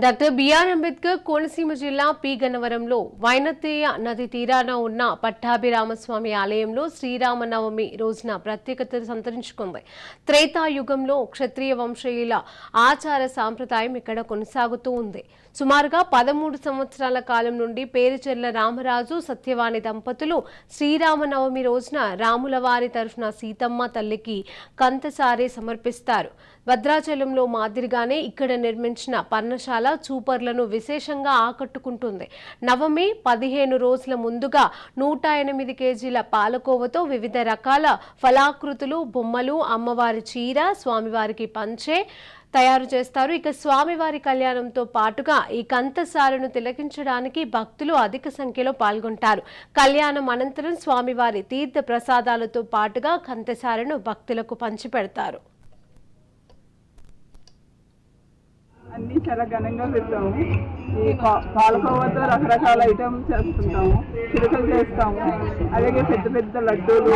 Doctor BR Ambedkar Konaseema జిల్లా P గన్నవరంలో వైనతేయ నది తీరాన ఉన్న పట్టాభిరామస్వామి ఆలయంలో శ్రీరామనవమి రోజున ప్రత్యేకత సంతరించుకుంది. త్రేతాయుగంలో క్షత్రియ వంశీయుల ఆచార సాంప్రదాయం ఇక్కడ కొనసాగుతూ ఉంది. సుమారుగా 13 సంవత్సరాల కాలం నుండి పేరుచెర్ల రామరాజు సత్యవాణి దంపతులు శ్రీరామనవమి రోజున రాముల వారి తరఫున సీతమ్మ తల్లికి కంతసారే సమర్పిస్తారు. భద్రాచలంలో మాదిరిగానే ఇక్కడ నిర్మించిన పర్ణశాల చూపర్లను విశేషంగా ఆకట్టుకుంటుంది. నవమి 15 రోజుల ముందుగా 108 కేజీల పాలకోవతో వివిధ రకాల ఫలాకృతులు, బొమ్మలు, అమ్మవారి చీర, స్వామివారికి పంచే తయారు చేస్తారు. ఇక స్వామివారి కళ్యాణంతో పాటుగా ఈ కంతసారను తిలకించడానికి భక్తులు అధిక సంఖ్యలో పాల్గొంటారు. కళ్యాణం అనంతరం స్వామివారి తీర్థ ప్రసాదాలతో పాటుగా కంతసారను భక్తులకు పంచిపెడతారు. అన్నీ చాలా ఘనంగా పెడతాము. ఈ పాలకోవతో రకరకాల ఐటమ్స్ చేస్తుంటాము, చిలుకలు చేస్తాము, అలాగే పెద్ద పెద్ద లడ్డూలు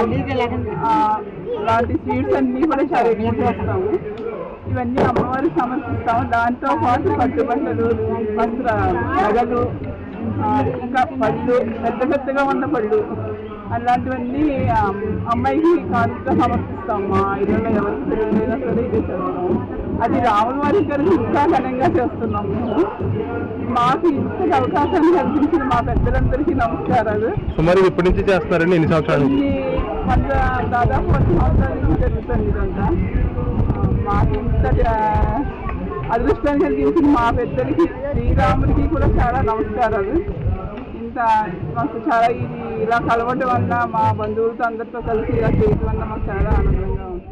లాంటి స్వీట్స్ అన్నీ కూడా చాలా ఎక్కువ చేస్తాము. ఇవన్నీ అమ్మవారికి సమర్పిస్తాము. దాంతో పాటు పట్టుబట్టలు, వస్త్ర నగలు, ఇంకా పళ్ళు, పెద్ద పెద్దగా ఉన్న పళ్ళు అలాంటివన్నీ అమ్మాయికి కానుకగా సమర్పిస్తాము. మా ఇళ్ళలో ఎవరికి తెలియదైనా సరే ఇదే చేస్తాము. అది రాముల వారి గారికి ఇంకా ఘనంగా చేస్తున్నాము. మాకు ఇంతటి అవకాశాన్ని కల్పించిన మా పెద్దలందరికీ నమస్కారాలు. సుమారు ఎప్పటి నుంచి చేస్తారండి? ఎన్ని సంవత్సరాలు? దాదాపు 10 సంవత్సరాల నుంచి జరుగుతుంది ఇదంతా. మాకు ఇంతటి అదృష్టాన్ని కలిగించిన మా పెద్దలకి, శ్రీరాముడికి కూడా చాలా నమస్కారాలు. ఇంత మాకు చాలా ఇది ఇలా కలవటం వల్ల, మా బంధువులతో అందరితో కలిసి ఇలా చేయటం వల్ల మాకు చాలా ఆనందంగా ఉంది.